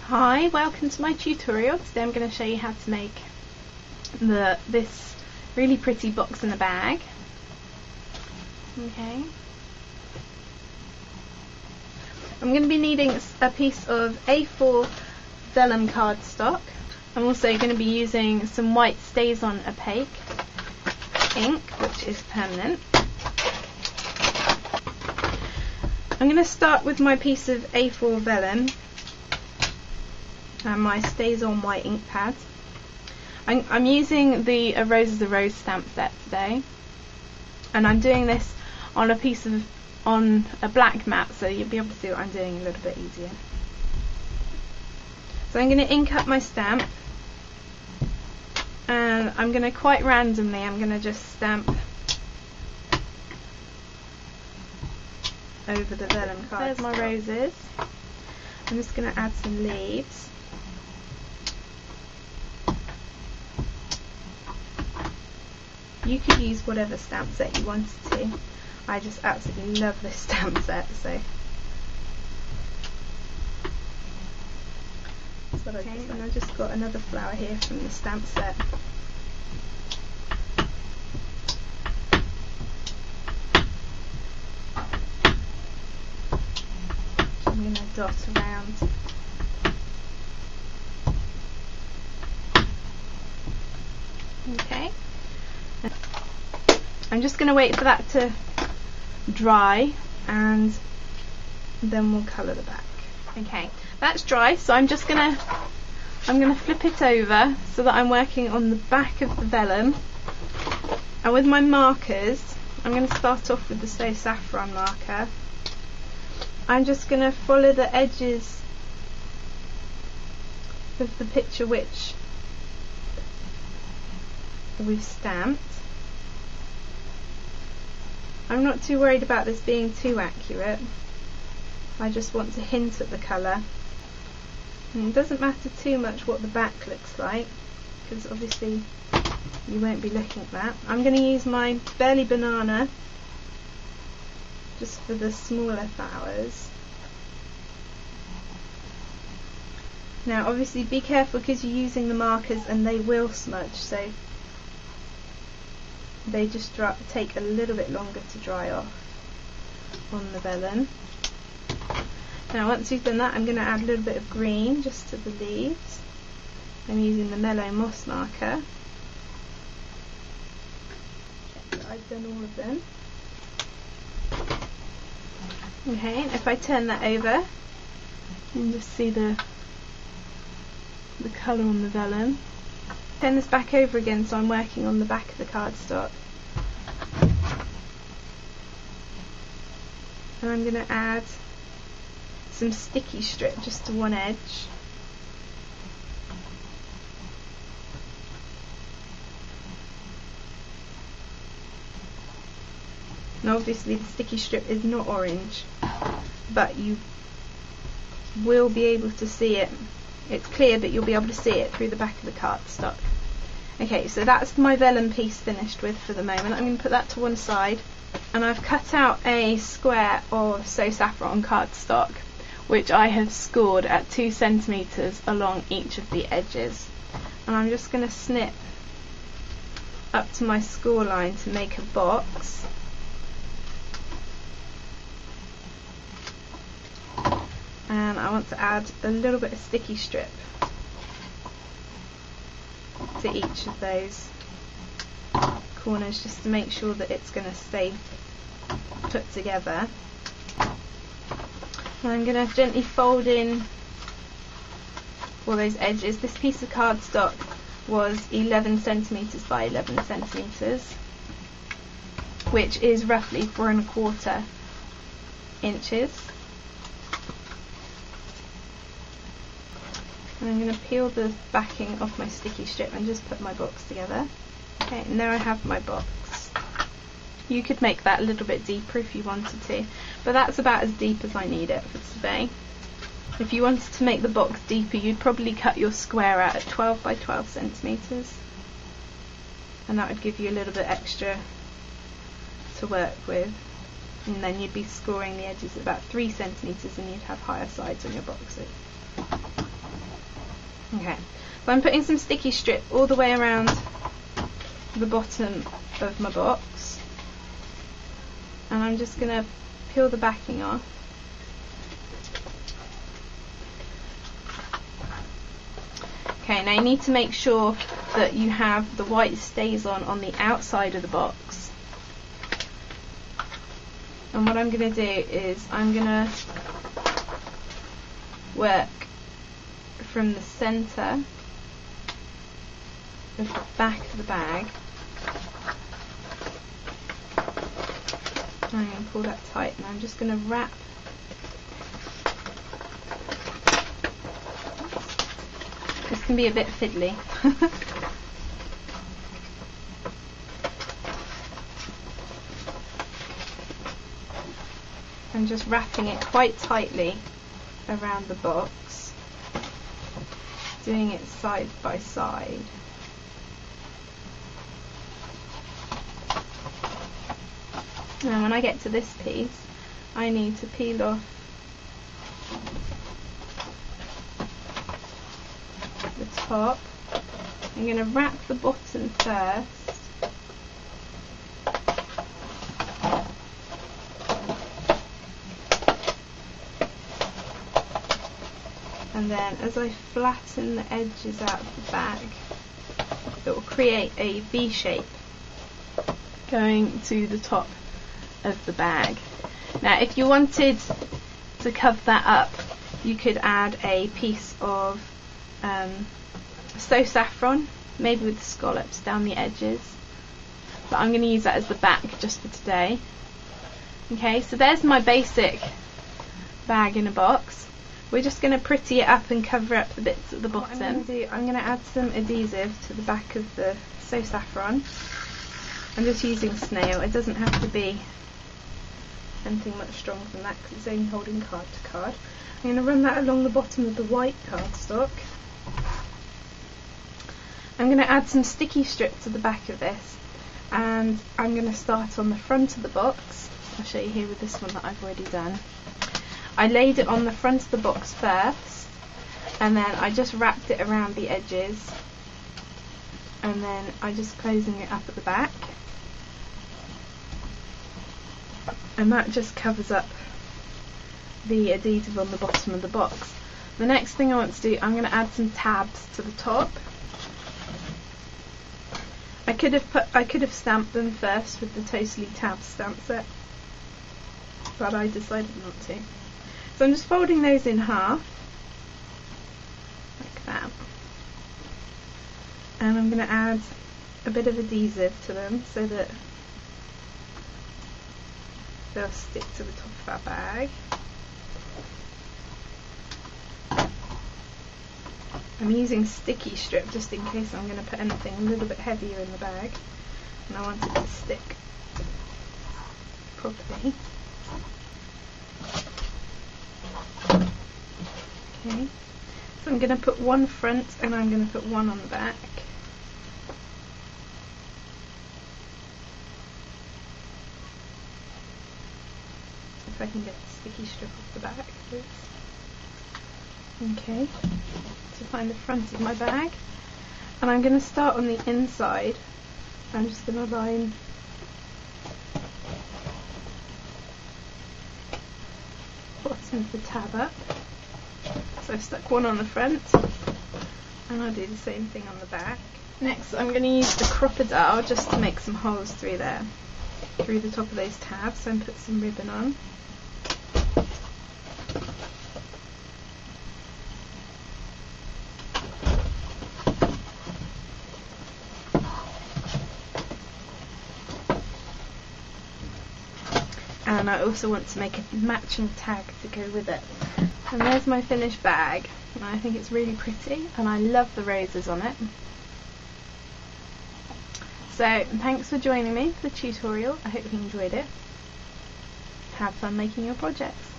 Hi, welcome to my tutorial. Today I'm going to show you how to make this really pretty box in a bag. Okay. I'm going to be needing a piece of A4 vellum cardstock. I'm also going to be using some white StazOn opaque ink, which is permanent. I'm going to start with my piece of A4 vellum and my StazOn white ink pad. I'm using the A Rose is a Rose stamp set today, and I'm doing this on a black mat, so you'll be able to see what I'm doing a little bit easier. So I'm going to ink up my stamp, and I'm going to quite randomly, I'm going to just stamp over the vellum card. There's my roses. I'm just going to add some leaves. You could use whatever stamp set you wanted to. I just absolutely love this stamp set, so that's what I've done. I've just got another flower here from the stamp set. I'm going to dot around. Okay. I'm just going to wait for that to dry and then we'll colour the back. Okay, that's dry, so I'm gonna flip it over so that I'm working on the back of the vellum. And with my markers, I'm going to start off with the So Saffron marker. I'm just going to follow the edges of the picture which we've stamped. I'm not too worried about this being too accurate. I just want to hint at the colour. And it doesn't matter too much what the back looks like, because obviously you won't be looking at that. I'm going to use my Burley Banana just for the smaller flowers. Now obviously be careful because you're using the markers and they will smudge, so they just take a little bit longer to dry off on the vellum. Now once you've done that, I'm going to add a little bit of green just to the leaves. I'm using the Mellow Moss marker. Okay, so I've done all of them. Okay, and if I turn that over, you can just see the colour on the vellum. Turn this back over again so I'm working on the back of the cardstock. And I'm going to add some sticky strip just to one edge. Now obviously the sticky strip is not orange, but you will be able to see it. It's clear, but you'll be able to see it through the back of the cardstock. Okay, so that's my vellum piece finished with for the moment. I'm going to put that to one side, and I've cut out a square of So Saffron cardstock, which I have scored at 2 centimeters along each of the edges. And I'm just going to snip up to my score line to make a box. And I want to add a little bit of sticky strip to each of those corners just to make sure that it's going to stay put together. And I'm going to gently fold in all those edges. This piece of cardstock was 11 centimeters by 11 centimeters, which is roughly 4 1/4 inches. And I'm going to peel the backing off my sticky strip and just put my box together. Okay, and there I have my box. You could make that a little bit deeper if you wanted to, but that's about as deep as I need it for today. If you wanted to make the box deeper, you'd probably cut your square out at 12 by 12 centimeters, and that would give you a little bit extra to work with. And then you'd be scoring the edges at about 3 centimeters, and you'd have higher sides on your boxes. Okay, so I'm putting some sticky strip all the way around the bottom of my box, and I'm just going to peel the backing off. Okay, now you need to make sure that you have the white stays on the outside of the box. And what I'm going to do is I'm going to work from the centre of the back of the bag. I'm going to pull that tight, and I'm just going to wrap this. Can be a bit fiddly. I'm just wrapping it quite tightly around the box, doing it side by side. Now when I get to this piece, I need to peel off the top. I'm going to wrap the bottom first. And then as I flatten the edges out of the bag, it will create a V shape going to the top of the bag. Now if you wanted to cover that up, you could add a piece of saffron, maybe with scallops down the edges, but I'm going to use that as the back just for today. Okay, so there's my basic bag in a box. We're just going to pretty it up and cover up the bits at the bottom. I'm going to add some adhesive to the back of the saffron. I'm just using snail. It doesn't have to be anything much stronger than that because it's only holding card to card. I'm going to run that along the bottom of the white cardstock. I'm going to add some sticky strip to the back of this, and I'm going to start on the front of the box. I'll show you here with this one that I've already done. I laid it on the front of the box first, and then I just wrapped it around the edges, and then I'm just closing it up at the back, and that just covers up the adhesive on the bottom of the box. The next thing I want to do, I'm going to add some tabs to the top. I could have stamped them first with the Totally Tab stamp set, but I decided not to. So I'm just folding those in half, like that, and I'm going to add a bit of adhesive to them so that they'll stick to the top of our bag. I'm using sticky strip just in case I'm going to put anything a little bit heavier in the bag and I want it to stick properly. Okay, so I'm going to put one front and I'm going to put one on the back. If I can get the sticky strip off the back, please. Okay, to find the front of my bag, and I'm going to start on the inside. I'm just going to line the bottom of the tab up. So I've stuck one on the front, and I'll do the same thing on the back. Next I'm going to use the crocodile just to make some holes through there, through the top of those tabs, and put some ribbon on. And I also want to make a matching tag to go with it. And there's my finished bag, and I think it's really pretty, and I love the roses on it. So thanks for joining me for the tutorial. I hope you enjoyed it. Have fun making your projects.